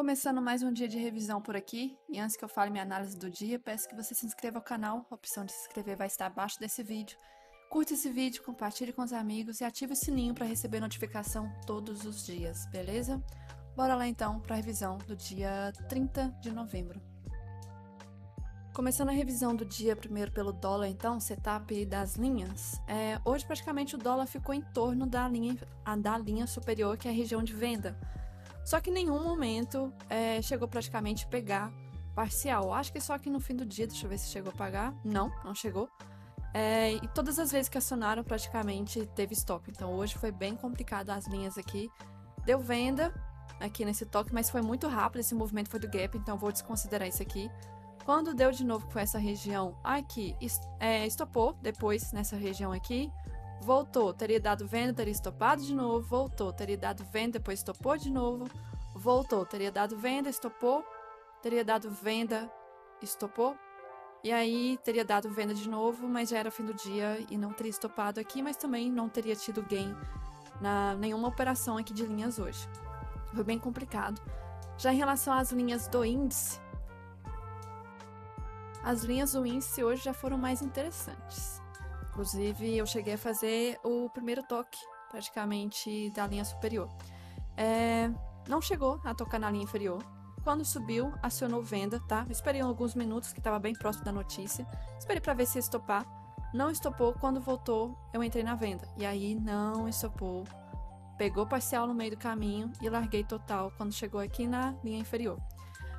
Começando mais um dia de revisão por aqui, e antes que eu fale minha análise do dia, peço que você se inscreva ao canal, a opção de se inscrever vai estar abaixo desse vídeo. Curta esse vídeo, compartilhe com os amigos e ative o sininho para receber notificação todos os dias, beleza? Bora lá então para a revisão do dia 30 de novembro. Começando a revisão do dia primeiro pelo dólar, então, setup das linhas. Hoje praticamente o dólar ficou em torno da linha superior, que é a região de venda. Só que em nenhum momento chegou praticamente a pegar parcial. Acho que só aqui no fim do dia, deixa eu ver se chegou a pagar. Não chegou. E todas as vezes que acionaram praticamente teve stop. Então hoje foi bem complicado as linhas aqui. Deu venda aqui nesse toque, mas foi muito rápido. Esse movimento foi do gap, então vou desconsiderar isso aqui. Quando deu de novo com essa região aqui, estopou depois nessa região aqui. Voltou, teria dado venda, teria estopado de novo, voltou, teria dado venda, depois estopou de novo, voltou, teria dado venda, estopou, teria dado venda, estopou, e aí teria dado venda de novo, mas já era fim do dia e não teria estopado aqui, mas também não teria tido gain na nenhuma operação aqui de linhas hoje. Foi bem complicado. Já em relação às linhas do índice, as linhas do índice hoje já foram mais interessantes. Inclusive, eu cheguei a fazer o primeiro toque, praticamente, da linha superior. Não chegou a tocar na linha inferior. Quando subiu, acionou venda, tá? Esperei alguns minutos, que estava bem próximo da notícia. Esperei para ver se ia estopar. Não estopou. Quando voltou, eu entrei na venda. E aí, não estopou. Pegou parcial no meio do caminho e larguei total quando chegou aqui na linha inferior.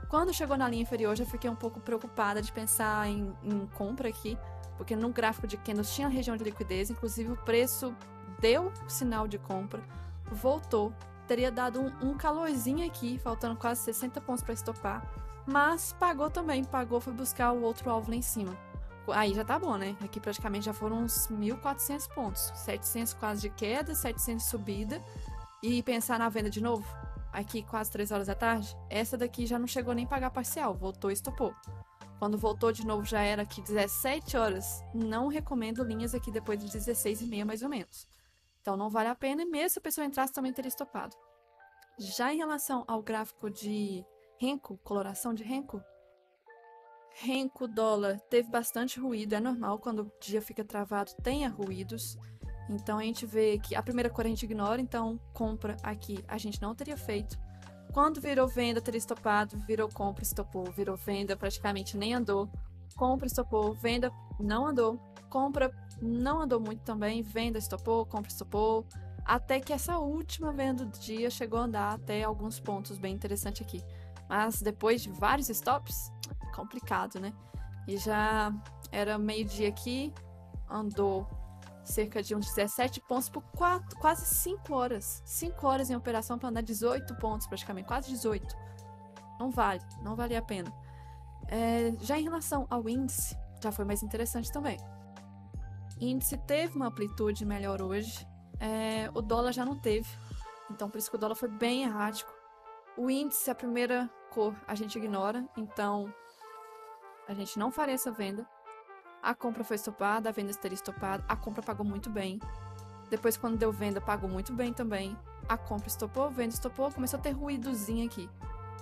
Quando chegou na linha inferior, já fiquei um pouco preocupada de pensar em compra aqui, porque no gráfico de candles tinha a região de liquidez, inclusive o preço deu sinal de compra, voltou, teria dado um calorzinho aqui, faltando quase 60 pontos para estopar, mas pagou também, foi buscar o outro alvo lá em cima. Aí já tá bom, né? Aqui praticamente já foram uns 1.400 pontos, 700 quase de queda, 700 de subida, e pensar na venda de novo, aqui quase 3 horas da tarde, essa daqui já não chegou nem a pagar parcial, voltou e estopou. Quando voltou de novo já era aqui 17 horas. Não recomendo linhas aqui depois de 16h30 mais ou menos. Então não vale a pena e mesmo se a pessoa entrasse também teria estopado. Já em relação ao gráfico de Renko, coloração de Renko dólar teve bastante ruído. É normal quando o dia fica travado tenha ruídos. Então a gente vê que a primeira cor a gente ignora, então compra aqui a gente não teria feito. Quando virou venda, teria estopado, virou compra, estopou, virou venda, praticamente nem andou. Compra, estopou, venda, não andou. Compra, não andou muito também, venda, estopou, compra, estopou. Até que essa última venda do dia chegou a andar até alguns pontos bem interessantes aqui. Mas depois de vários stops, complicado, né? E já era meio-dia aqui, andou cerca de uns 17 pontos por quase 5 horas. 5 horas em operação para andar 18 pontos praticamente, quase 18. Não vale a pena. Já em relação ao índice, já foi mais interessante também. O índice teve uma amplitude melhor hoje, o dólar já não teve. Então por isso que o dólar foi bem errático. O índice, a primeira cor, a gente ignora, então a gente não faria essa venda. A compra foi estopada, a venda teria estopado, a compra pagou muito bem. Depois, quando deu venda, pagou muito bem também. A compra estopou, venda estopou, começou a ter ruídozinho aqui.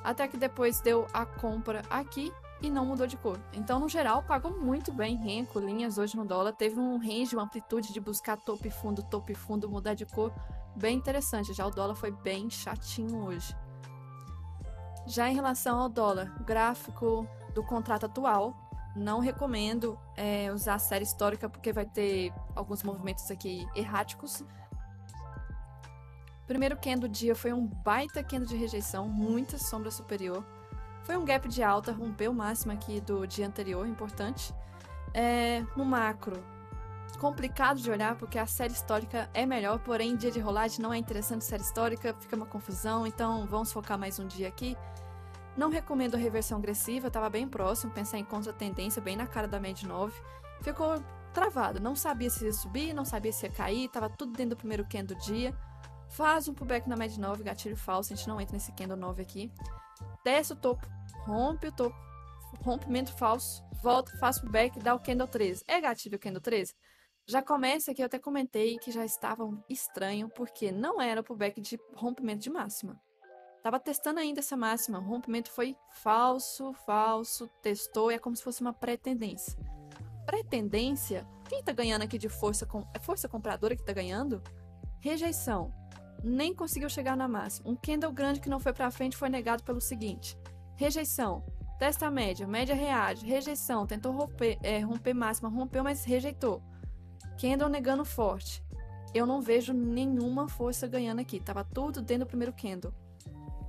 Até que depois deu a compra aqui e não mudou de cor. Então, no geral, pagou muito bem Renko, linhas hoje no dólar. Teve um range, uma amplitude de buscar topo e fundo, mudar de cor. Bem interessante, já o dólar foi bem chatinho hoje. Já em relação ao dólar, gráfico do contrato atual, não recomendo usar a série histórica porque vai ter alguns movimentos aqui erráticos. Primeiro candle do dia foi um baita candle de rejeição, muita sombra superior. Foi um gap de alta, rompeu o máximo aqui do dia anterior, importante. No macro, complicado de olhar porque a série histórica é melhor, porém dia de rolagem não é interessante série histórica, fica uma confusão, então vamos focar mais um dia aqui. Não recomendo a reversão agressiva, estava bem próximo, pensar em contra-tendência, bem na cara da média 9. Ficou travado, não sabia se ia subir, não sabia se ia cair, estava tudo dentro do primeiro candle do dia. Faz um pullback na média 9, gatilho falso, a gente não entra nesse candle 9 aqui. Desce o topo, rompe o topo, rompimento falso, volta, faz pullback, dá o candle 13. É gatilho o candle 13? Já começa aqui, eu até comentei que já estava estranho, porque não era pullback de rompimento de máxima. Tava testando ainda essa máxima. O rompimento foi falso, falso, testou, é como se fosse uma pré-tendência. Pré-tendência, quem tá ganhando aqui de força, é força compradora que tá ganhando? Rejeição. Nem conseguiu chegar na máxima. Um candle grande que não foi pra frente foi negado pelo seguinte. Rejeição. Testa a média. Média reage. Rejeição. Tentou romper máxima. Rompeu, mas rejeitou. Candle negando forte. Eu não vejo nenhuma força ganhando aqui. Tava tudo dentro do primeiro candle.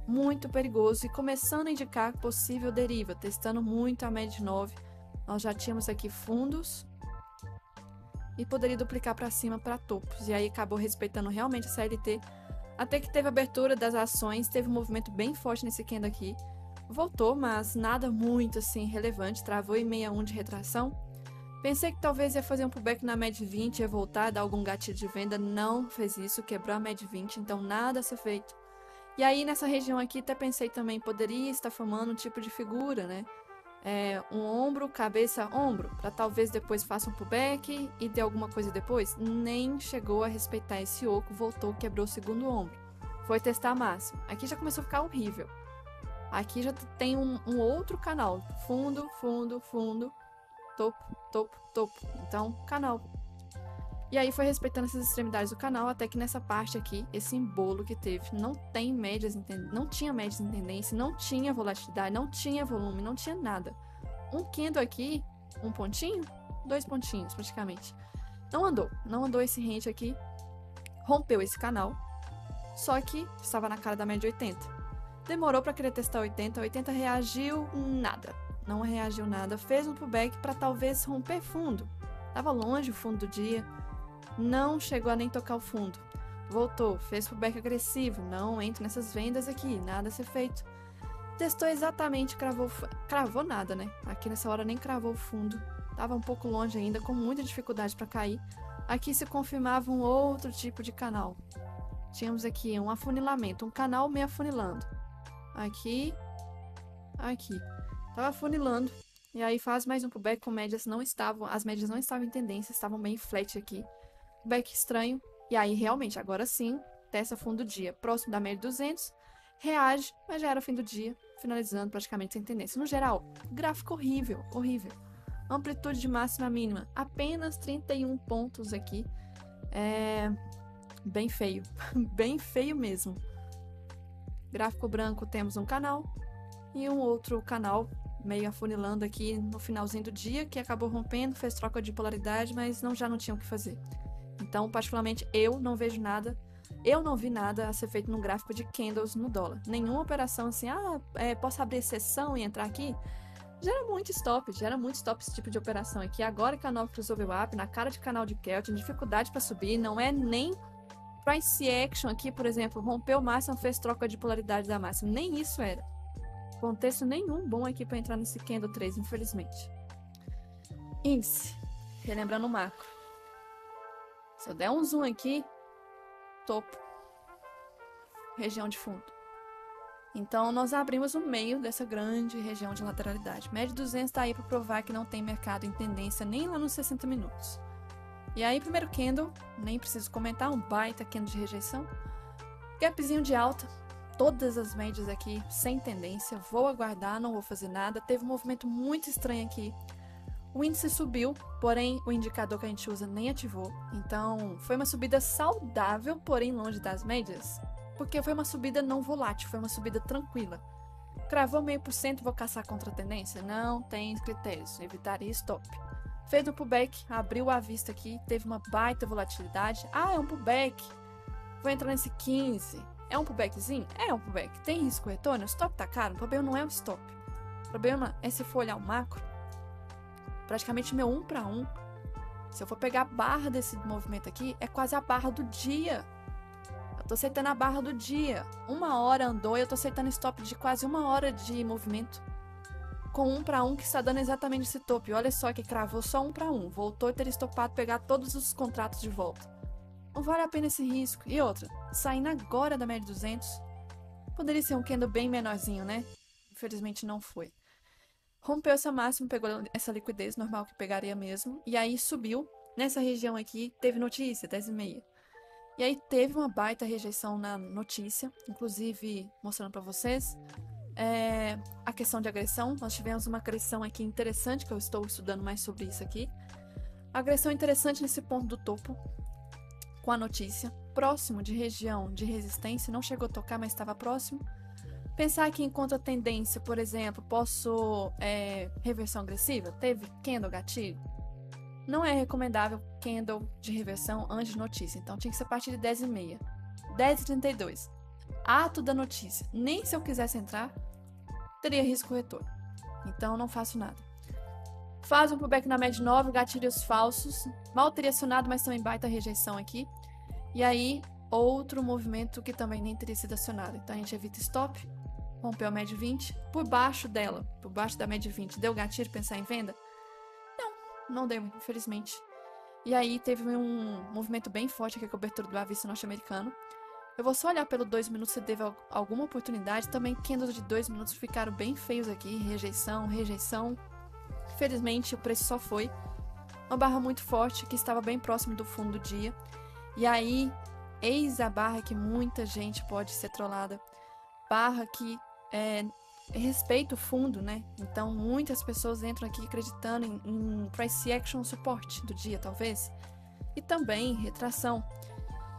Muito perigoso e começando a indicar possível deriva. Testando muito a média de 9. Nós já tínhamos aqui fundos. E poderia duplicar para cima para topos. E aí acabou respeitando realmente a CLT. Até que teve abertura das ações. Teve um movimento bem forte nesse candle aqui. Voltou, mas nada muito assim relevante. Travou em 61 de retração. Pensei que talvez ia fazer um pullback na média 20, ia voltar, dar algum gatilho de venda. Não fez isso, quebrou a média 20, então nada a ser feito. E aí nessa região aqui até pensei também, poderia estar formando um tipo de figura, né? Um ombro, cabeça, ombro, para talvez depois faça um pullback e dê alguma coisa depois. Nem chegou a respeitar esse oco, voltou, quebrou o segundo ombro. Foi testar a máxima. Aqui já começou a ficar horrível. Aqui já tem um outro canal, fundo, fundo, fundo, topo, topo, topo. Então, canal. E aí foi respeitando essas extremidades do canal, até que nessa parte aqui, esse embolo que teve, não tinha médias em tendência, não tinha volatilidade, não tinha volume, não tinha nada. Um candle aqui, um pontinho, 2 pontinhos praticamente. Não andou esse range aqui, rompeu esse canal, só que estava na cara da média 80. Demorou para querer testar 80, 80 reagiu nada, não reagiu nada, fez um pullback para talvez romper fundo. Tava longe o fundo do dia. Não chegou a nem tocar o fundo. Voltou, fez pullback agressivo. Não entro nessas vendas aqui, nada a ser feito. Testou exatamente, cravou nada, né? Aqui nessa hora nem cravou o fundo. Tava um pouco longe ainda, com muita dificuldade para cair. Aqui se confirmava um outro tipo de canal. Tínhamos aqui um afunilamento, um canal meio afunilando. Aqui, aqui. Tava afunilando. E aí faz mais um pullback com médias as médias não estavam em tendência, estavam bem flat aqui. Back estranho, e aí realmente, agora sim, testa fundo do dia, próximo da média 200, reage, mas já era fim do dia, finalizando praticamente sem tendência. No geral, gráfico horrível, horrível. Amplitude de máxima mínima, apenas 31 pontos aqui, bem feio, bem feio mesmo. Gráfico branco, temos um canal, e um outro canal, meio afunilando aqui no finalzinho do dia, que acabou rompendo, fez troca de polaridade, mas já não tinha o que fazer. Então, particularmente, eu não vejo nada, eu não vi nada a ser feito num gráfico de candles no dólar. Nenhuma operação assim, posso abrir exceção e entrar aqui? Gera muito stop esse tipo de operação aqui. Agora que a Nova resolveu up, na cara de canal de Kelton, dificuldade para subir, não é nem price action aqui, por exemplo, rompeu o máximo, fez troca de polaridade da máxima. Nem isso era. Contexto nenhum bom aqui para entrar nesse candle 3, infelizmente. Índice, relembrando o macro. Se eu der um zoom aqui, topo, região de fundo. Então, nós abrimos o meio dessa grande região de lateralidade. Média 200 está aí para provar que não tem mercado em tendência nem lá nos 60 minutos. E aí, primeiro candle, nem preciso comentar, um baita candle de rejeição. Gapzinho de alta, todas as médias aqui sem tendência. Vou aguardar, não vou fazer nada. Teve um movimento muito estranho aqui. O índice subiu, porém o indicador que a gente usa nem ativou. Então, foi uma subida saudável, porém longe das médias. Porque foi uma subida não volátil, foi uma subida tranquila. Cravou 0,5%, vou caçar contra a tendência? Não tem critérios, evitaria stop. Fez o pullback, abriu a vista aqui, teve uma baita volatilidade. É um pullback, vou entrar nesse 15. É um pullbackzinho? É um pullback. Tem risco retorno? O stop tá caro? O problema não é o stop. O problema é se for olhar o macro. Praticamente meu 1 para 1. Se eu for pegar a barra desse movimento aqui, é quase a barra do dia. Eu tô aceitando a barra do dia. 1 hora andou e eu tô aceitando stop de quase 1 hora de movimento. Com 1 para 1 que está dando exatamente esse topo. E olha só que cravou só 1 para 1. Voltou e ter estopado, pegar todos os contratos de volta. Não vale a pena esse risco. E outra, saindo agora da média 200, poderia ser um candle bem menorzinho, né? Infelizmente não foi. Rompeu essa máxima, pegou essa liquidez, normal que pegaria mesmo. E aí subiu. Nessa região aqui, teve notícia, 10h30. E aí teve uma baita rejeição na notícia, inclusive mostrando para vocês a questão de agressão. Nós tivemos uma agressão aqui interessante, que eu estou estudando mais sobre isso aqui. Agressão interessante nesse ponto do topo, com a notícia, próximo de região de resistência, não chegou a tocar, mas estava próximo. Pensar que enquanto a tendência, por exemplo, posso reversão agressiva, teve candle gatilho. Não é recomendável candle de reversão antes de notícia, então tinha que ser a partir de 10h30. 10h32. Ato da notícia. Nem se eu quisesse entrar, teria risco retorno. Então não faço nada. Faz um pullback na média 9, gatilhos falsos. Mal teria acionado, mas também baita rejeição aqui. E aí, outro movimento que também nem teria sido acionado. Então a gente evita stop. Rompeu a média 20. Por baixo dela, por baixo da média 20, deu gatilho pensar em venda? Não deu, infelizmente. E aí teve um movimento bem forte aqui, a cobertura do avista norte-americano. Eu vou só olhar pelo 2 minutos se teve alguma oportunidade. Também candles de 2 minutos ficaram bem feios aqui. Rejeição, rejeição. Infelizmente, o preço só foi. Uma barra muito forte, que estava bem próximo do fundo do dia. E aí, eis a barra que muita gente pode ser trollada. Barra que respeita o fundo, né? Então, muitas pessoas entram aqui acreditando em price action suporte do dia, talvez. E também retração.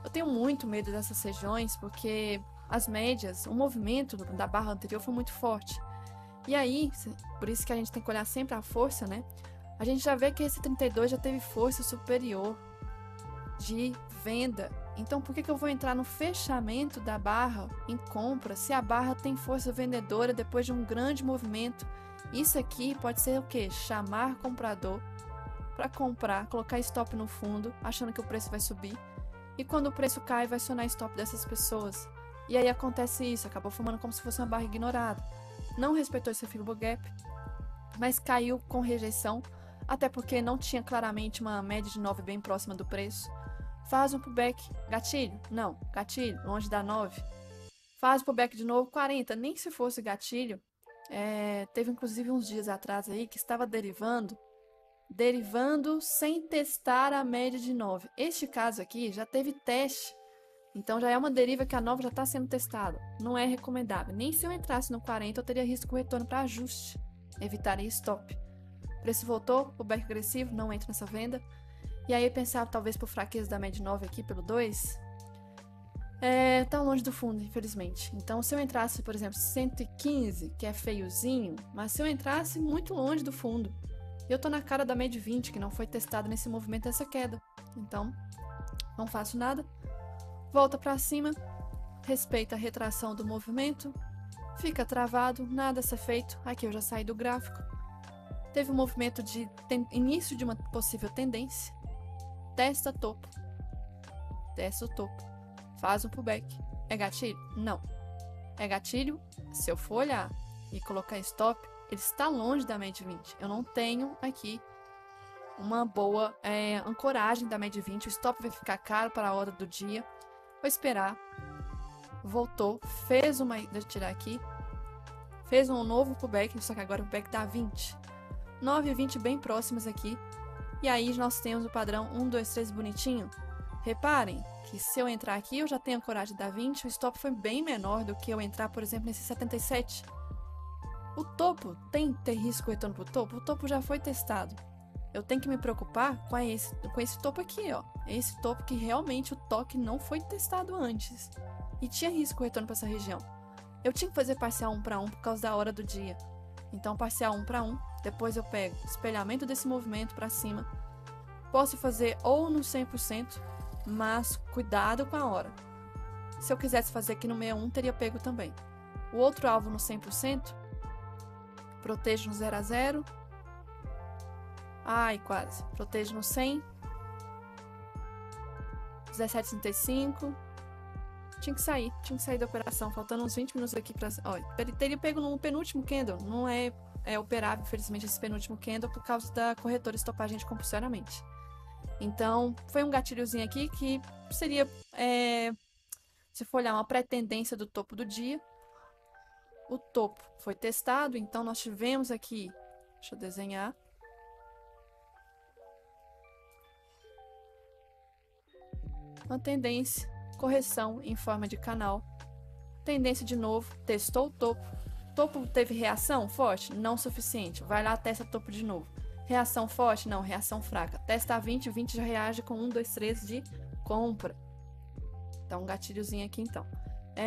Eu tenho muito medo dessas regiões, porque as médias, o movimento da barra anterior foi muito forte. E aí, por isso que a gente tem que olhar sempre a força, né? A gente já vê que esse 32 já teve força superior de venda. Então, por que eu vou entrar no fechamento da barra em compra se a barra tem força vendedora depois de um grande movimento? Isso aqui pode ser o quê? Chamar comprador para comprar, colocar stop no fundo, achando que o preço vai subir. E quando o preço cai, vai acionar stop dessas pessoas. E aí acontece isso, acabou formando como se fosse uma barra ignorada. Não respeitou esse Fibonacci Gap, mas caiu com rejeição, até porque não tinha claramente uma média de 9 bem próxima do preço. Faz um pullback, gatilho? Não, gatilho, longe da 9. Faz o pullback de novo, 40, nem se fosse gatilho. Teve inclusive uns dias atrás aí que estava derivando sem testar a média de 9. Este caso aqui já teve teste, então já é uma deriva que a 9 já está sendo testada. Não é recomendável. Nem se eu entrasse no 40 eu teria risco de retorno para ajuste. Evitaria stop. O preço voltou, pullback agressivo, não entra nessa venda. E aí eu pensava, talvez por fraqueza da média 9 aqui, pelo 2, tá longe do fundo, infelizmente. Então, se eu entrasse, por exemplo, 115, que é feiozinho, mas se eu entrasse muito longe do fundo, eu tô na cara da média 20, que não foi testada nesse movimento, essa queda. Então, não faço nada. Volta para cima, respeita a retração do movimento, fica travado, nada a ser feito. Aqui eu já saí do gráfico. Teve um movimento de início de uma possível tendência. Testa topo. Testa o topo. Faz um pullback. É gatilho? Não. É gatilho se eu for olhar e colocar stop, ele está longe da média 20. Eu não tenho aqui uma boa ancoragem da média 20. O stop vai ficar caro para a hora do dia. Vou esperar. Voltou. Fez uma... Deixa eu tirar aqui. Fez um novo pullback, só que agora o pullback dá 20. 9 e 20 bem próximas aqui. E aí nós temos o padrão 1, 2, 3 bonitinho. Reparem que se eu entrar aqui, eu já tenho ancoragem da 20. O stop foi bem menor do que eu entrar, por exemplo, nesse 77. O topo tem que ter risco de retorno para o topo? O topo já foi testado. Eu tenho que me preocupar com esse topo aqui, ó. Esse topo que realmente o toque não foi testado antes. E tinha risco de retorno para essa região. Eu tinha que fazer parcial 1 para 1 por causa da hora do dia. Então, parcial 1 para 1. Depois eu pego espelhamento desse movimento para cima. Posso fazer ou no 100%, mas cuidado com a hora. Se eu quisesse fazer aqui no 61, teria pego também. O outro alvo no 100%, protejo no 0 a 0. Ai, quase. Protejo no 100. 17,35. Tinha que sair da operação. Faltando uns 20 minutos aqui para... Olha, teria pego no penúltimo candle. Não é operável, infelizmente, esse penúltimo candle por causa da corretora estopar a gente compulsoriamente. Então, foi um gatilhozinho aqui que seria, se for olhar, uma pré-tendência do topo do dia. O topo foi testado, então nós tivemos aqui, deixa eu desenhar. uma tendência, correção em forma de canal, tendência de novo, testou o topo. Topo teve reação forte? Não suficiente. Vai lá, testa topo de novo. Reação forte? Não, reação fraca. Testa a 20, 20 já reage com 1, 2, 3 de compra. Então, um gatilhozinho aqui então.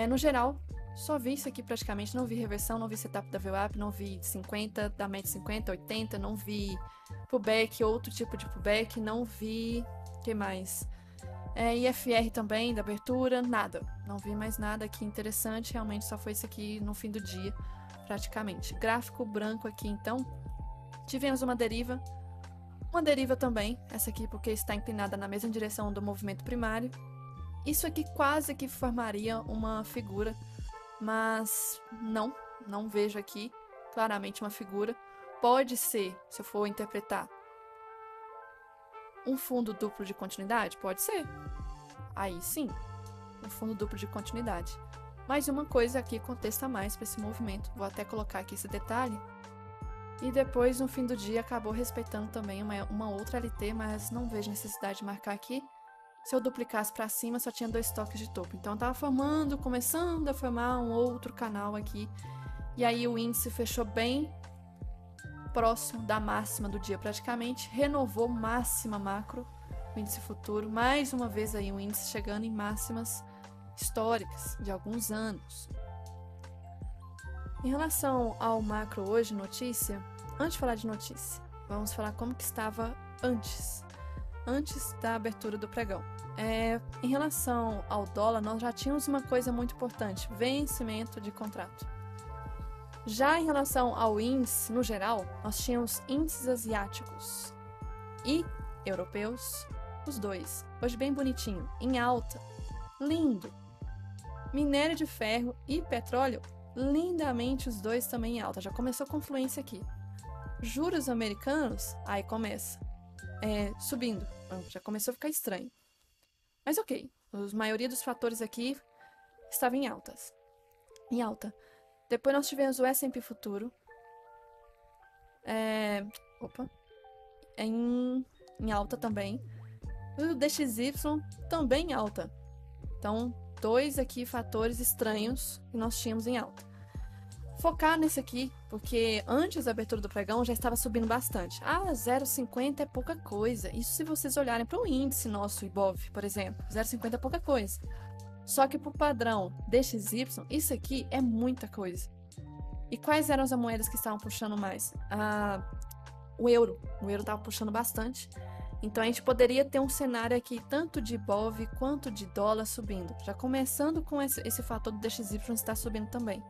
No geral, só vi isso aqui praticamente, não vi reversão, não vi setup da VWAP, não vi 50, da média 50, 80, não vi pullback, outro tipo de pullback, não vi, o que mais? IFR também, da abertura, nada. Não vi mais nada aqui interessante, realmente só foi isso aqui no fim do dia, praticamente. Gráfico branco aqui então, tivemos uma deriva também, essa aqui porque está inclinada na mesma direção do movimento primário. Isso aqui quase que formaria uma figura, mas não vejo aqui claramente uma figura. Pode ser, se eu for interpretar, um fundo duplo de continuidade? Pode ser. Aí sim, um fundo duplo de continuidade. Mas uma coisa aqui contesta mais para esse movimento. Vou até colocar aqui esse detalhe. E depois, no fim do dia, acabou respeitando também uma outra LT, mas não vejo necessidade de marcar aqui. Se eu duplicasse para cima, só tinha 2 toques de topo. Então, estava começando a formar um outro canal aqui. E aí, o índice fechou bem próximo da máxima do dia, praticamente. Renovou máxima macro, o índice futuro. Mais uma vez aí, o índice chegando em máximas históricas de alguns anos. Em relação ao macro hoje, notícia, antes de falar de notícia, vamos falar como que estava antes da abertura do pregão. Em relação ao dólar, nós já tínhamos uma coisa muito importante, vencimento de contrato. Já em relação ao índice, no geral, nós tínhamos índices asiáticos e europeus, os dois, hoje bem bonitinho, em alta, lindo. Minério de ferro e petróleo, lindamente os dois também em alta, já começou a confluência aqui. Juros americanos, aí começa, subindo, já começou a ficar estranho. Mas ok, a maioria dos fatores aqui estava em alta. Depois nós tivemos o S&P futuro, em alta também. O DXY também em alta. Então, 2 aqui fatores estranhos que nós tínhamos em alta. Focar nesse aqui, porque antes da abertura do pregão já estava subindo bastante. 0,50 é pouca coisa. Isso se vocês olharem para o índice nosso IBOV, por exemplo. 0,50 é pouca coisa. Só que para o padrão DXY, isso aqui é muita coisa. E quais eram as moedas que estavam puxando mais? O euro. O euro estava puxando bastante. Então, a gente poderia ter um cenário aqui, tanto de IBOV quanto de dólar subindo. Já começando com esse fator do DXY está subindo também.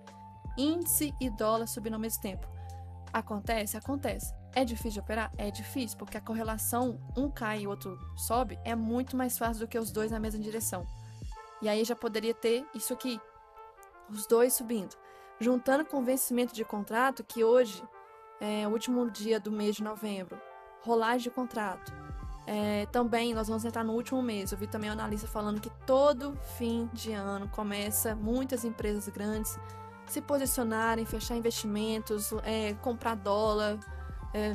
Índice e dólar subindo ao mesmo tempo. Acontece? Acontece. É difícil de operar? É difícil, porque a correlação, um cai e o outro sobe, é muito mais fácil do que os dois na mesma direção. E aí já poderia ter isso aqui, os dois subindo. Juntando com o vencimento de contrato, que hoje é o último dia do mês de novembro, rolagem de contrato. Também nós vamos entrar no último mês. Eu vi também um analista falando que todo fim de ano começa muitas empresas grandes se posicionarem, fechar investimentos, comprar dólar,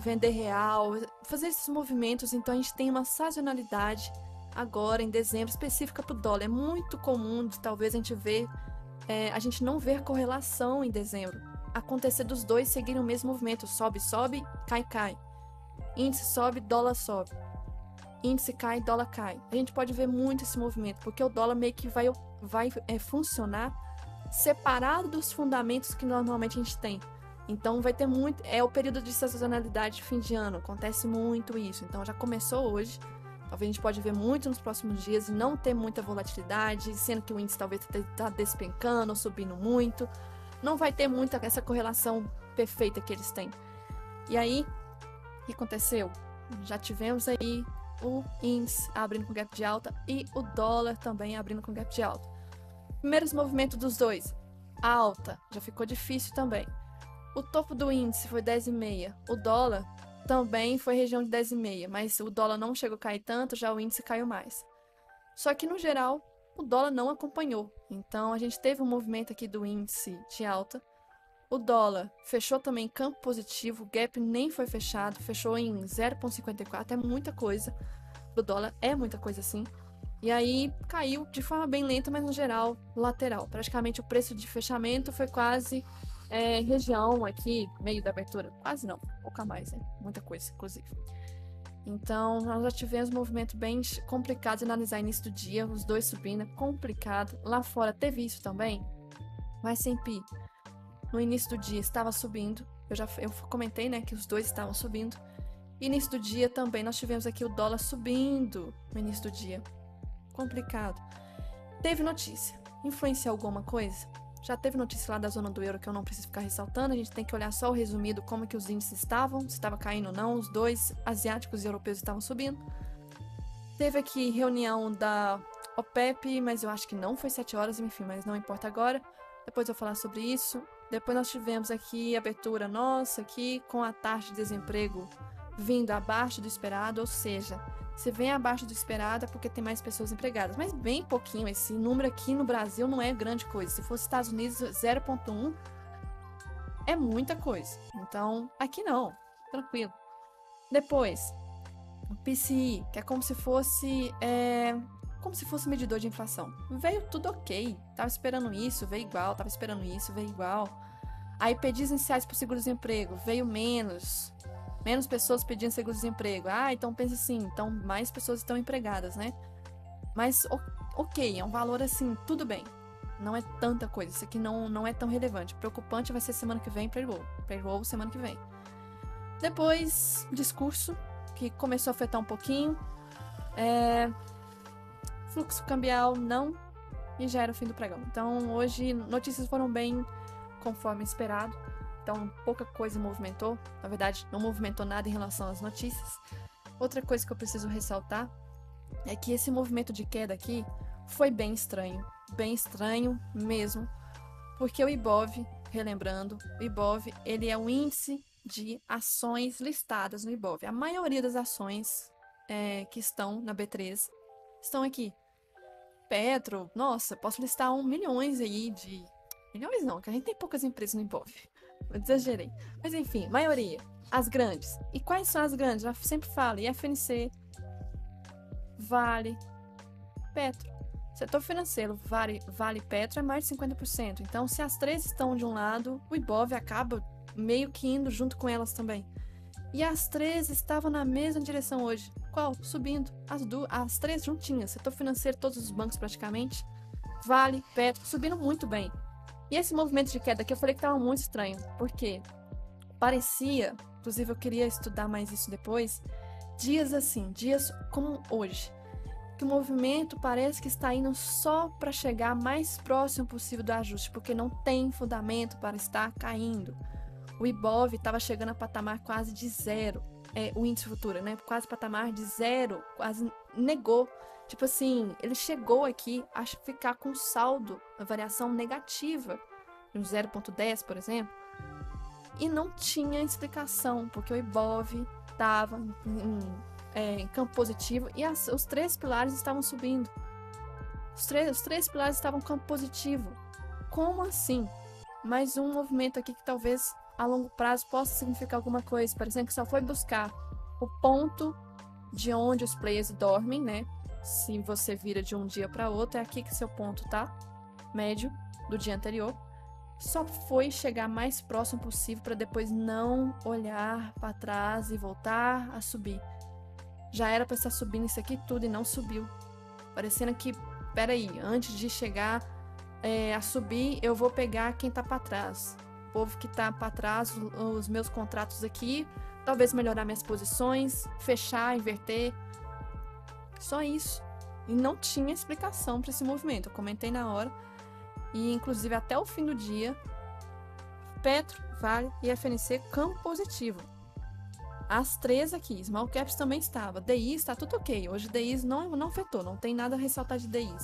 vender real, fazer esses movimentos. Então a gente tem uma sazonalidade agora em dezembro específica para o dólar. É muito comum de talvez a gente não ver correlação em dezembro, acontecer dos dois seguirem o mesmo movimento, sobe, sobe, cai, cai. Índice sobe, dólar sobe. Índice cai, dólar cai. A gente pode ver muito esse movimento, porque o dólar meio que vai funcionar separado dos fundamentos que normalmente a gente tem. Então vai ter muito, o período de sazonalidade de fim de ano, acontece muito isso. Então já começou hoje, talvez a gente pode ver muito nos próximos dias e não ter muita volatilidade, sendo que o índice talvez está despencando ou subindo muito. Não vai ter muita essa correlação perfeita que eles têm. E aí, o que aconteceu? Já tivemos aí o índice abrindo com gap de alta e o dólar também abrindo com gap de alta. Primeiros movimentos dos dois, alta, já ficou difícil também. O topo do índice foi 10,5, o dólar também foi região de 10,5, mas o dólar não chegou a cair tanto, já o índice caiu mais. Só que no geral, o dólar não acompanhou, então a gente teve um movimento aqui do índice de alta. O dólar fechou também em campo positivo, o gap nem foi fechado, fechou em 0,54, é muita coisa. O dólar é muita coisa sim. E aí caiu de forma bem lenta, mas no geral lateral. Praticamente o preço de fechamento foi quase região aqui, meio da abertura. Quase não, pouco a mais, né? Muita coisa, inclusive. Então, nós já tivemos um movimento bem complicado de analisar início do dia, os dois subindo, complicado. Lá fora teve isso também, mas S&P no início do dia estava subindo. Eu comentei, né, que os dois estavam subindo. Início do dia também nós tivemos aqui o dólar subindo no início do dia. Complicado. Teve notícia. Influenciou alguma coisa? Já teve notícia lá da zona do euro que eu não preciso ficar ressaltando. A gente tem que olhar só o resumido, como que os índices estavam, se estava caindo ou não. Os dois asiáticos e europeus estavam subindo. Teve aqui reunião da OPEP, mas eu acho que não foi 7 horas, enfim, mas não importa agora. Depois eu vou falar sobre isso. Depois nós tivemos aqui a abertura nossa aqui com a taxa de desemprego vindo abaixo do esperado, ou seja, se vem abaixo do esperado é porque tem mais pessoas empregadas, mas bem pouquinho. Esse número aqui no Brasil não é grande coisa. Se fosse Estados Unidos, 0,1 é muita coisa. Então, aqui não, tranquilo. Depois, o PCI, que é como se fosse medidor de inflação. Veio tudo ok. Tava esperando isso, veio igual. Tava esperando isso, veio igual. Aí, pedidos iniciais para o seguro-desemprego, veio menos. Menos pessoas pedindo seguro-desemprego. Ah, então pensa assim, então mais pessoas estão empregadas, né? Mas, ok, é um valor assim, tudo bem. Não é tanta coisa, isso aqui não é tão relevante. Preocupante vai ser semana que vem, payroll semana que vem. Depois, discurso, que começou a afetar um pouquinho. Fluxo cambial, não. E já era o fim do pregão. Então, hoje, notícias foram bem conforme esperado. Então, pouca coisa movimentou. Na verdade, não movimentou nada em relação às notícias. Outra coisa que eu preciso ressaltar é que esse movimento de queda aqui foi bem estranho mesmo, porque o Ibov, relembrando, o Ibov, ele é o índice de ações listadas no Ibov. A maioria das ações que estão na B3 estão aqui. Petro, nossa, posso listar milhões aí de... Milhões não, que a gente tem poucas empresas no Ibov. Eu exagerei. Mas enfim, maioria. As grandes. E quais são as grandes? Eu sempre falo. IFNC, Vale, Petro. Setor financeiro, Vale Petro é mais de 50%. Então, se as três estão de um lado, o Ibov acaba meio que indo junto com elas também. E as três estavam na mesma direção hoje. Qual? Subindo. As três juntinhas. Setor financeiro, todos os bancos praticamente. Vale, Petro, subindo muito bem. E esse movimento de queda aqui eu falei que estava muito estranho. Por quê? Parecia, inclusive eu queria estudar mais isso depois, dias assim, dias como hoje, que o movimento parece que está indo só para chegar mais próximo possível do ajuste, porque não tem fundamento para estar caindo. O Ibov estava chegando a patamar quase de zero, o índice futuro, né? Quase patamar de zero, quase negou. Tipo assim, ele chegou aqui a ficar com saldo, a variação negativa, de 0,10, por exemplo, e não tinha explicação, porque o Ibov estava em campo positivo e os três pilares estavam subindo. Os três pilares estavam em campo positivo. Como assim? Mais um movimento aqui que talvez a longo prazo possa significar alguma coisa. Por exemplo, que só foi buscar o ponto de onde os players dormem, né? Se você vira de um dia para outro, é aqui que seu ponto tá, médio do dia anterior. Só foi chegar mais próximo possível para depois não olhar para trás e voltar a subir. Já era para estar subindo isso aqui tudo e não subiu. Parecendo que, peraí, antes de chegar a subir, eu vou pegar quem tá para trás. O povo que tá para trás, os meus contratos aqui, talvez melhorar minhas posições, fechar, inverter. Só isso. E não tinha explicação para esse movimento. Eu comentei na hora. E, inclusive, até o fim do dia, Petro, Vale e FNC, campo positivo. As três aqui, Small Caps também estava. DI está tudo ok. Hoje DI não afetou, não tem nada a ressaltar de DI.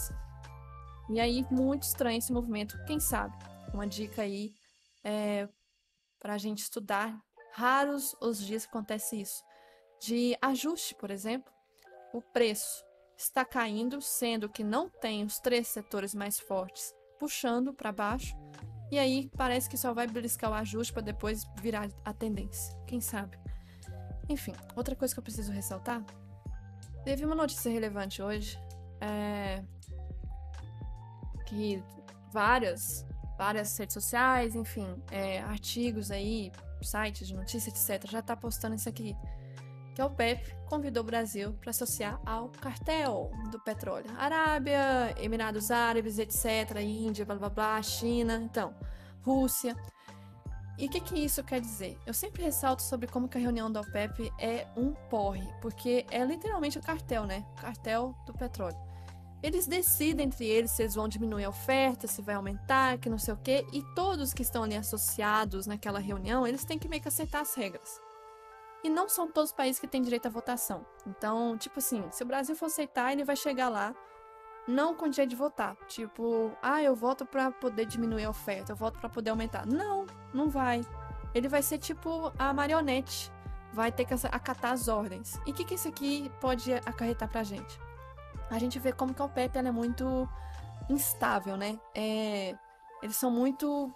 E aí, muito estranho esse movimento. Quem sabe? Uma dica aí para a gente estudar. Raros os dias que acontece isso. De ajuste, por exemplo, o preço está caindo, sendo que não tem os três setores mais fortes puxando para baixo, e aí parece que só vai beliscar o ajuste para depois virar a tendência. Quem sabe? Enfim, outra coisa que eu preciso ressaltar, teve uma notícia relevante hoje, que várias redes sociais, enfim, artigos aí, sites de notícias, etc., já tá postando isso aqui, que a OPEP convidou o Brasil para associar ao cartel do petróleo. Arábia, Emirados Árabes, etc., Índia, blá blá blá, China, então, Rússia. E o que isso quer dizer? Eu sempre ressalto sobre como que a reunião da OPEP é um porre, porque é literalmente o cartel, né? O cartel do petróleo. Eles decidem entre eles se eles vão diminuir a oferta, se vai aumentar, que não sei o quê, e todos que estão ali associados naquela reunião, eles têm que meio que aceitar as regras. E não são todos os países que têm direito à votação. Então, tipo assim, se o Brasil for aceitar, ele vai chegar lá, não com direito de votar. Tipo, eu voto pra poder diminuir a oferta, eu voto pra poder aumentar. Não, não vai. Ele vai ser tipo a marionete. Vai ter que acatar as ordens. E o que isso aqui pode acarretar pra gente? A gente vê como que a OPEP ela é muito instável, né? Eles são muito,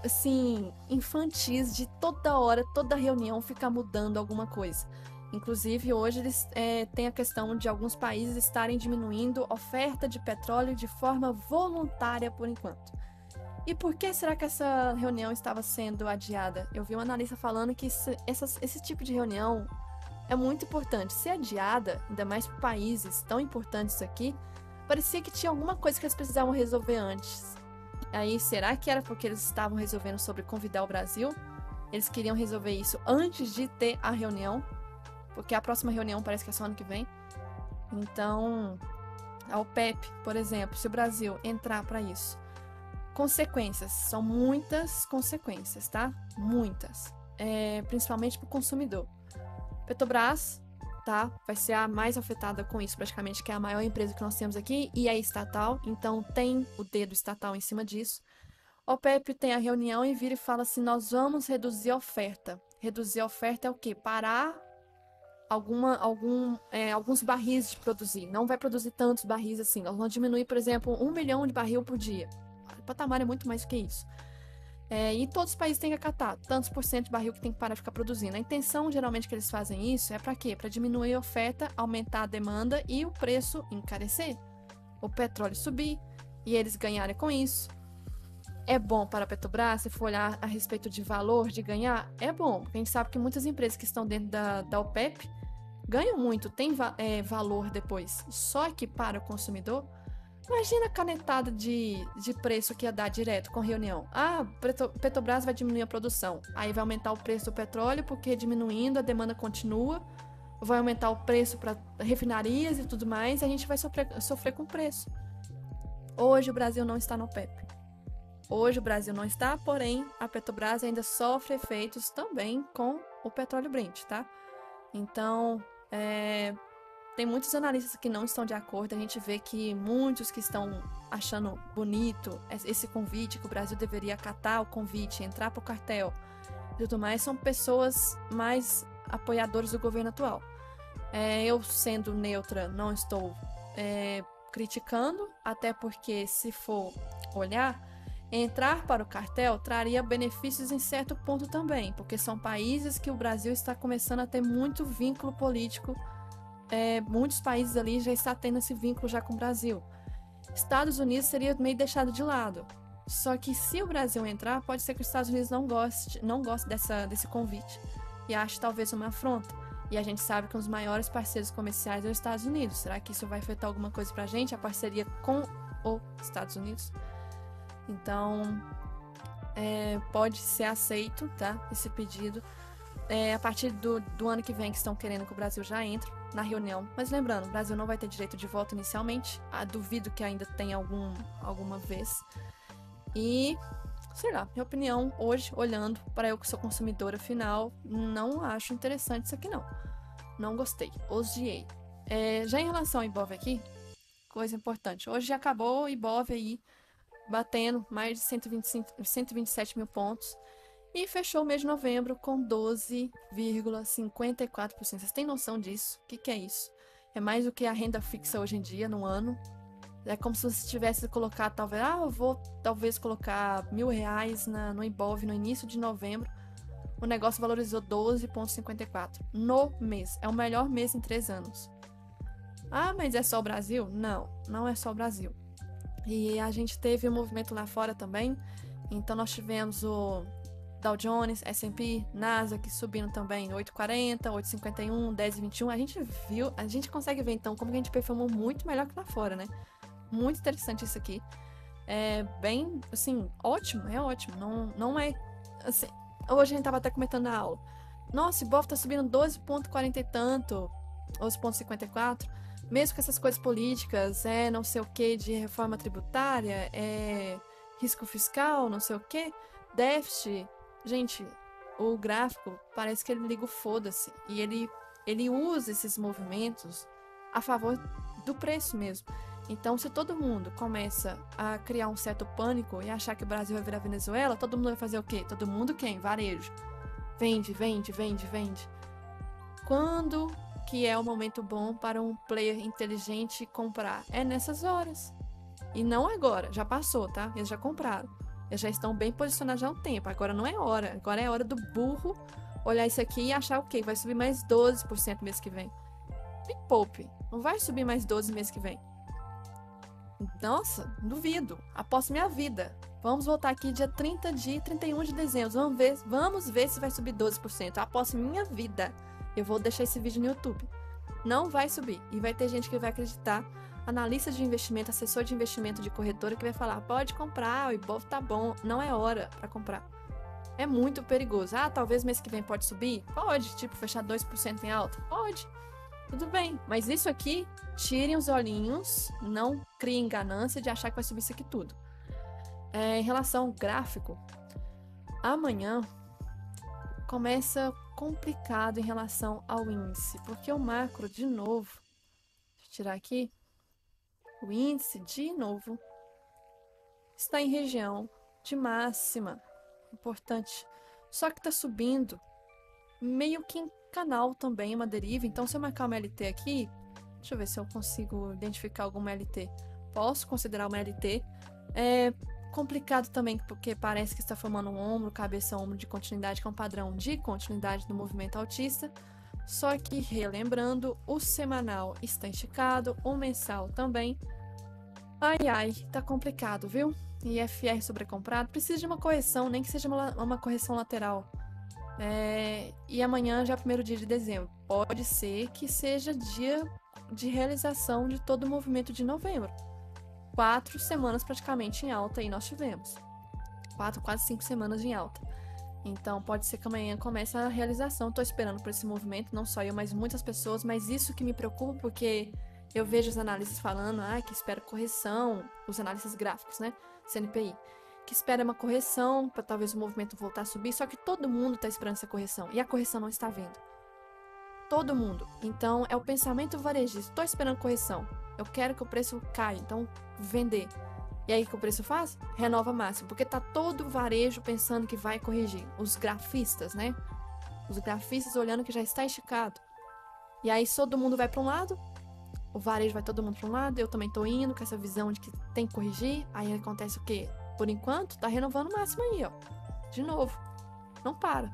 assim, infantis de toda hora, toda reunião ficar mudando alguma coisa. Inclusive, hoje eles têm a questão de alguns países estarem diminuindo a oferta de petróleo de forma voluntária por enquanto. E por que será que essa reunião estava sendo adiada? Eu vi um analista falando que esse tipo de reunião é muito importante. Ser adiada, ainda mais para países tão importantes aqui, parecia que tinha alguma coisa que eles precisavam resolver antes. Aí, será que era porque eles estavam resolvendo sobre convidar o Brasil? Eles queriam resolver isso antes de ter a reunião? Porque a próxima reunião parece que é só ano que vem. Então, a OPEP, por exemplo, se o Brasil entrar para isso, consequências, são muitas consequências, tá? Muitas. Principalmente para o consumidor. Petrobras, tá? Vai ser a mais afetada com isso, praticamente, que é a maior empresa que nós temos aqui e é estatal, então tem o dedo estatal em cima disso. A OPEP tem a reunião e vira e fala assim: nós vamos reduzir a oferta. Reduzir a oferta é o quê? Parar alguns barris de produzir. Não vai produzir tantos barris assim. Nós vamos diminuir, por exemplo, 1 milhão de barril por dia. O patamar é muito mais do que isso. E todos os países têm que acatar tantos por cento de barril que tem que parar de ficar produzindo. A intenção, geralmente, que eles fazem isso é para quê? Para diminuir a oferta, aumentar a demanda e o preço encarecer. O petróleo subir e eles ganharem com isso. É bom para a Petrobras, se for olhar a respeito de valor, de ganhar? É bom, porque a gente sabe que muitas empresas que estão dentro da OPEP ganham muito, tem valor depois. Só que para o consumidor, imagina a canetada de preço que ia dar direto com reunião. Petrobras vai diminuir a produção. Aí vai aumentar o preço do petróleo, porque diminuindo a demanda continua. Vai aumentar o preço para refinarias e tudo mais. E a gente vai sofrer com o preço. Hoje o Brasil não está no OPEP. Hoje o Brasil não está, porém a Petrobras ainda sofre efeitos também com o petróleo Brent, tá? Então, tem muitos analistas que não estão de acordo. A gente vê que muitos que estão achando bonito esse convite, que o Brasil deveria acatar o convite, entrar para o cartel e tudo mais, são pessoas mais apoiadoras do governo atual. Eu, sendo neutra, não estou criticando, até porque, se for olhar, entrar para o cartel traria benefícios em certo ponto também, porque são países que o Brasil está começando a ter muito vínculo político. Muitos países ali já estão tendo esse vínculo já com o Brasil. Estados Unidos seria meio deixado de lado. Só que se o Brasil entrar, pode ser que os Estados Unidos não goste desse convite e ache talvez uma afronta. E a gente sabe que um dos maiores parceiros comerciais é os Estados Unidos. Será que isso vai afetar alguma coisa pra gente, a parceria com os Estados Unidos? Então, pode ser aceito, tá? Esse pedido. A partir do ano que vem, que estão querendo que o Brasil já entre na reunião. Mas lembrando, o Brasil não vai ter direito de voto inicialmente. Duvido que ainda tenha alguma vez. E, sei lá, minha opinião hoje, olhando para eu que sou consumidora final, não acho interessante isso aqui não. Não gostei, odiei. Já em relação ao Ibov aqui, coisa importante. Hoje já acabou o Ibov aí, batendo mais de 127 mil pontos. E fechou o mês de novembro com 12,54%. Vocês têm noção disso? O que é isso? É mais do que a renda fixa hoje em dia, no ano. É como se você tivesse colocado, talvez, eu vou talvez colocar R$1.000 no Ibov no início de novembro. O negócio valorizou 12,54% no mês. É o melhor mês em 3 anos. Ah, mas é só o Brasil? Não, não é só o Brasil. E a gente teve um movimento lá fora também. Então nós tivemos o Dow Jones, S&P, Nasdaq subindo também 8,40, 8,51, 10,21. A gente viu, a gente consegue ver então como que a gente performou muito melhor que lá fora, né? Muito interessante isso aqui. É bem, assim, ótimo, é ótimo. Não é, assim, hoje a gente tava até comentando na aula. Nossa, o Ibov tá subindo 12,40 e tanto, 12,54. Mesmo com essas coisas políticas, não sei o que, de reforma tributária, risco fiscal, não sei o que, déficit. Gente, o gráfico parece que ele liga o foda-se. E ele usa esses movimentos a favor do preço mesmo. Então, se todo mundo começa a criar um certo pânico e achar que o Brasil vai virar Venezuela, todo mundo vai fazer o quê? Todo mundo quem? Varejo. Vende, vende, vende, vende. Quando que é o momento bom para um player inteligente comprar? É nessas horas. E não agora, já passou, tá? Eles já compraram. Eles já estão bem posicionados já há um tempo. Agora não é hora. Agora é hora do burro olhar isso aqui e achar o quê? Vai subir mais 12% mês que vem. Me poupe. Não vai subir mais 12% mês que vem. Nossa, duvido. Aposto minha vida. Vamos voltar aqui dia 31 de dezembro. Vamos ver se vai subir 12%. Aposto minha vida. Eu vou deixar esse vídeo no YouTube. Não vai subir. E vai ter gente que vai acreditar. Analista de investimento, assessor de investimento de corretora que vai falar, pode comprar, o Ibov tá bom. Não é hora para comprar. É muito perigoso. Ah, talvez mês que vem pode subir? Pode. Tipo, fechar 2% em alta? Pode. Tudo bem, mas isso aqui, tirem os olhinhos, não criem ganância de achar que vai subir isso aqui tudo. Em relação ao gráfico, amanhã começa complicado em relação ao índice, porque o macro, de novo, deixa eu tirar aqui, o índice, de novo, está em região de máxima, importante, só que está subindo meio que em canal também, uma deriva. Então, se eu marcar uma LT aqui, deixa eu ver se eu consigo identificar alguma LT. Posso considerar uma LT. É complicado também, porque parece que está formando um ombro, cabeça, ombro de continuidade, que é um padrão de continuidade do movimento altista. Só que, relembrando, o semanal está esticado, o mensal também. Ai, ai, tá complicado, viu? IFR sobrecomprado, precisa de uma correção, nem que seja uma correção lateral. E amanhã já é o primeiro dia de dezembro. Pode ser que seja dia de realização de todo o movimento de novembro. 4 semanas praticamente em alta aí nós tivemos. 4, quase 5 semanas em alta. Então pode ser que amanhã comece a realização. Tô esperando por esse movimento, não só eu, mas muitas pessoas. Mas isso que me preocupa, porque eu vejo os analistas falando que espera correção, os analistas gráficos, né? CNPI. Que espera uma correção para talvez o movimento voltar a subir, só que todo mundo está esperando essa correção e a correção não está vindo. Todo mundo. Então é o pensamento varejista. Estou esperando correção. Eu quero que o preço caia, então vender. E aí o que o preço faz? Renova máximo, porque tá todo o varejo pensando que vai corrigir. Os grafistas, né? Os grafistas olhando que já está esticado. E aí todo mundo vai para um lado, o varejo vai todo mundo para um lado, eu também tô indo com essa visão de que tem que corrigir. Aí acontece o quê? Por enquanto, tá renovando o máximo aí, ó. De novo. Não para.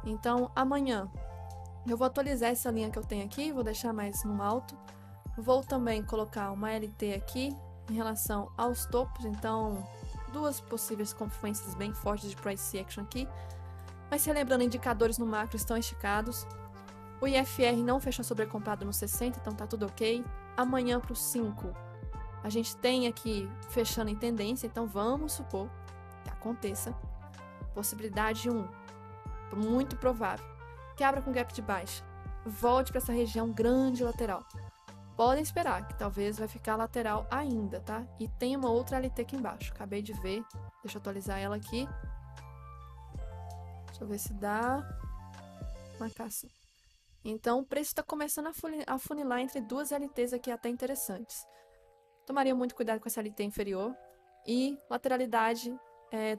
Então, amanhã, eu vou atualizar essa linha que eu tenho aqui, vou deixar mais no alto. Vou também colocar uma LT aqui em relação aos topos. Então, duas possíveis confluências bem fortes de price action aqui. Mas relembrando, indicadores no macro estão esticados. O IFR não fechou sobrecomprado no 60, então tá tudo ok. Amanhã pro 5. A gente tem aqui fechando em tendência, então vamos supor que aconteça. Possibilidade 1, muito provável, que abra com gap de baixa, volte para essa região grande lateral. Podem esperar que talvez vai ficar lateral ainda, tá? E tem uma outra LT aqui embaixo, acabei de ver, deixa eu atualizar ela aqui. Deixa eu ver se dá. Marcação. Então o preço está começando a funilar entre duas LTs aqui até interessantes. Tomaria muito cuidado com essa LT inferior. E lateralidade,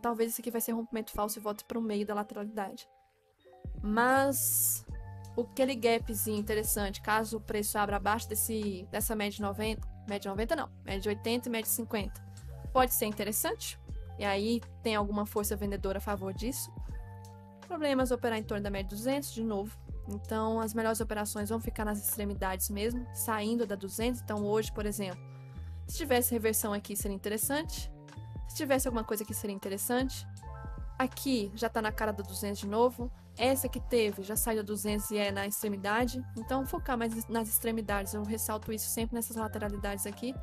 talvez esse aqui vai ser rompimento falso e volte para o meio da lateralidade. Mas aquele gapzinho interessante, caso o preço abra abaixo dessa média de 90, média de 90 não, média de 80 e média de 50, pode ser interessante. E aí tem alguma força vendedora a favor disso. Problemas operar em torno da média de 200, de novo. Então, as melhores operações vão ficar nas extremidades mesmo, saindo da 200. Então, hoje, por exemplo, se tivesse reversão aqui, seria interessante. Se tivesse alguma coisa aqui, seria interessante. Aqui, já tá na cara da 200 de novo. Essa que teve, já saiu da 200 e é na extremidade. Então, focar mais nas extremidades. Eu ressalto isso sempre nessas lateralidades aqui.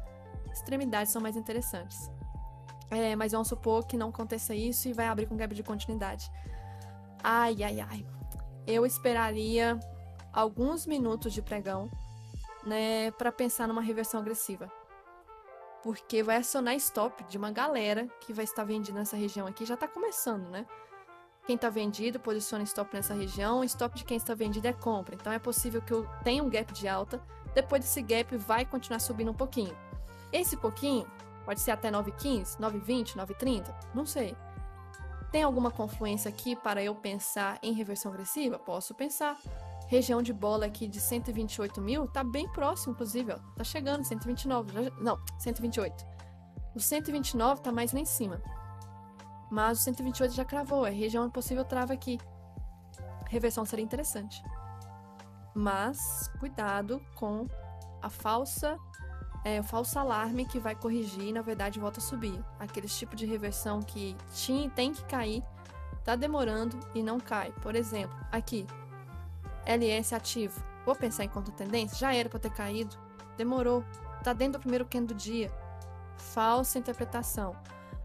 Extremidades são mais interessantes. Mas vamos supor que não aconteça isso e vai abrir com gap de continuidade. Ai, ai, ai. Eu esperaria alguns minutos de pregão, né, para pensar numa reversão agressiva. Porque vai acionar stop de uma galera que vai estar vendida nessa região aqui. Já tá começando, né? Quem tá vendido posiciona stop nessa região. Stop de quem está vendido é compra. Então é possível que eu tenha um gap de alta. Depois desse gap vai continuar subindo um pouquinho. Esse pouquinho pode ser até 9,15, 9,20, 9,30, não sei. Tem alguma confluência aqui para eu pensar em reversão agressiva? Posso pensar. Região de bola aqui de 128 mil, tá bem próximo, inclusive, ó. Tá chegando, 129, não, 128. O 129 tá mais lá em cima. Mas o 128 já cravou, é região possível trava aqui. Reversão seria interessante. Mas, cuidado com a o falso alarme que vai corrigir e, na verdade, volta a subir. Aqueles tipos de reversão que tem que cair, tá demorando e não cai. Por exemplo, aqui, LS ativo. Vou pensar em contra-tendência? Já era para ter caído. Demorou. Tá dentro do primeiro candle do dia. Falsa interpretação.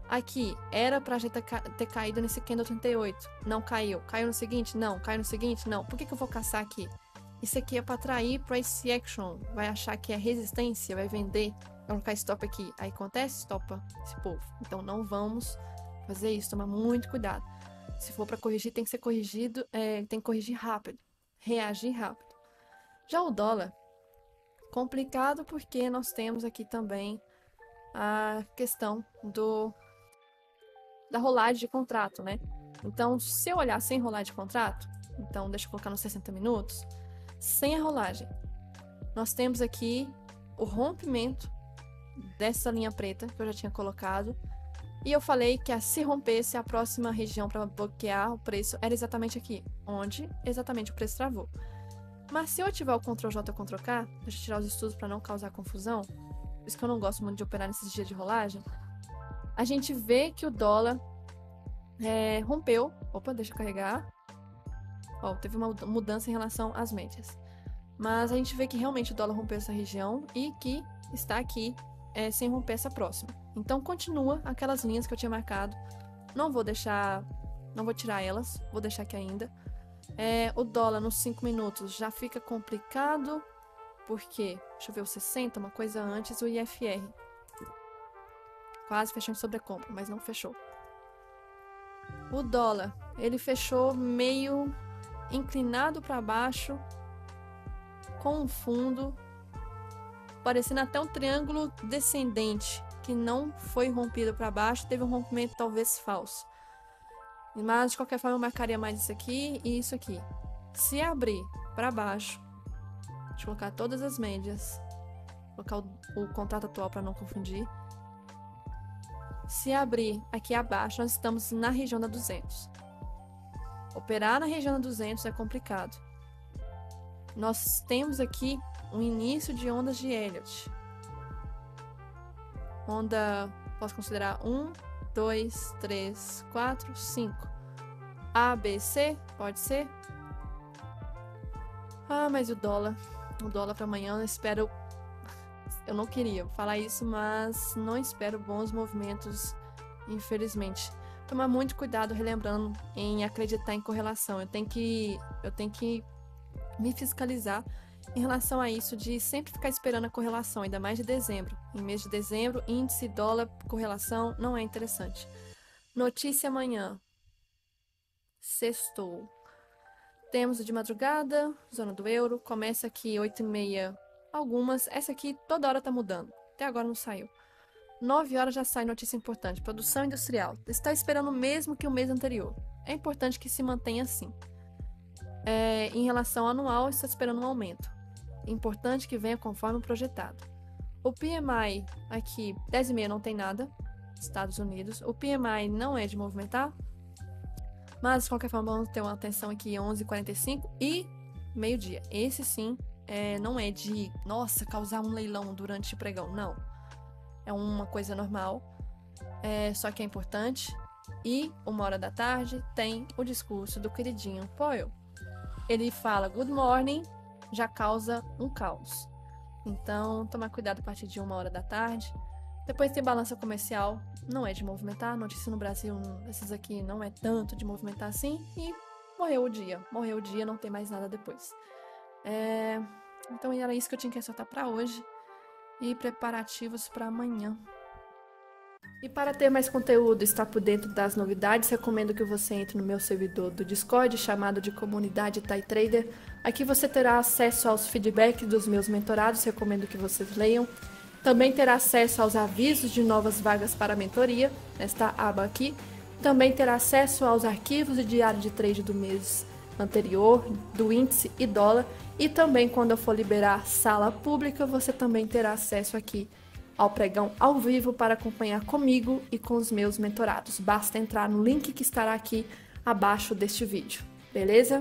Aqui, era pra gente ter caído nesse candle 38. Não caiu. Caiu no seguinte? Não. Caiu no seguinte? Não. Por que eu vou caçar aqui? Isso aqui é para atrair price action. Vai achar que é resistência, vai vender. Vai colocar stop aqui. Aí acontece, stopa esse povo. Então não vamos fazer isso. Tomar muito cuidado. Se for para corrigir, tem que ser corrigido. Tem que corrigir rápido. Reagir rápido. Já o dólar, complicado porque nós temos aqui também a questão da rolagem de contrato, né? Então, se eu olhar sem rolagem de contrato, então deixa eu colocar nos 60 minutos. Sem a rolagem, nós temos aqui o rompimento dessa linha preta que eu já tinha colocado. E eu falei que se rompesse, a próxima região para bloquear o preço era exatamente aqui, onde exatamente o preço travou. Mas se eu ativar o Ctrl+J, Ctrl+K, deixa eu tirar os estudos para não causar confusão, por isso que eu não gosto muito de operar nesses dias de rolagem, a gente vê que o dólar rompeu. Opa, deixa eu carregar. Ó, teve uma mudança em relação às médias. Mas a gente vê que realmente o dólar rompeu essa região e que está aqui sem romper essa próxima. Então continua aquelas linhas que eu tinha marcado. Não vou tirar elas, vou deixar aqui ainda. O dólar nos 5 minutos já fica complicado, porque, deixa eu ver o 60, uma coisa antes, o IFR. Quase fechou em sobrecompra, mas não fechou. O dólar, ele fechou meio inclinado para baixo, com um fundo, parecendo até um triângulo descendente, que não foi rompido para baixo, teve um rompimento talvez falso. Mas, de qualquer forma, eu marcaria mais isso aqui e isso aqui. Se abrir para baixo, deixa eu colocar todas as médias, colocar o contrato atual para não confundir. Se abrir aqui abaixo, nós estamos na região da 200. Operar na região da 200 é complicado. Nós temos aqui um início de ondas de Elliott. Onda, posso considerar 1, 2, 3, 4, 5. A, B, C, pode ser. Ah, mas o dólar para amanhã, eu espero. Eu não queria falar isso, mas não espero bons movimentos, infelizmente. Tomar muito cuidado, relembrando, em acreditar em correlação. Eu tenho que me fiscalizar em relação a isso, de sempre ficar esperando a correlação, ainda mais de dezembro. Em mês de dezembro, índice, dólar, correlação, não é interessante. Notícia amanhã. Sextou. Temos o de madrugada, zona do euro, começa aqui 8h30, algumas. Essa aqui toda hora tá mudando, até agora não saiu. 9 horas já sai notícia importante, produção industrial. Está esperando o mesmo que o mês anterior. É importante que se mantenha assim. Em relação ao anual, está esperando um aumento. Importante que venha conforme o projetado. O PMI aqui, 10h30 não tem nada, Estados Unidos. O PMI não é de movimentar, mas de qualquer forma vamos ter uma atenção aqui 11h45 e meio-dia. Esse sim, não é de, nossa, causar um leilão durante o pregão, não. É uma coisa normal, só que é importante. E 1h da tarde tem o discurso do queridinho Powell. Ele fala good morning, já causa um caos. Então, tomar cuidado a partir de 1h da tarde. Depois tem balança comercial, não é de movimentar. Notícia no Brasil, esses aqui não é tanto de movimentar assim. E morreu o dia, não tem mais nada depois. Então era isso que eu tinha que ressaltar para hoje. E preparativos para amanhã. E para ter mais conteúdo e estar por dentro das novidades, recomendo que você entre no meu servidor do Discord, chamado de Comunidade TaiTrader. Aqui você terá acesso aos feedbacks dos meus mentorados, recomendo que vocês leiam. Também terá acesso aos avisos de novas vagas para mentoria, nesta aba aqui. Também terá acesso aos arquivos de diário de trade do mês anterior, do índice e dólar. E também, quando eu for liberar sala pública, você também terá acesso aqui ao pregão ao vivo para acompanhar comigo e com os meus mentorados. Basta entrar no link que estará aqui abaixo deste vídeo, beleza?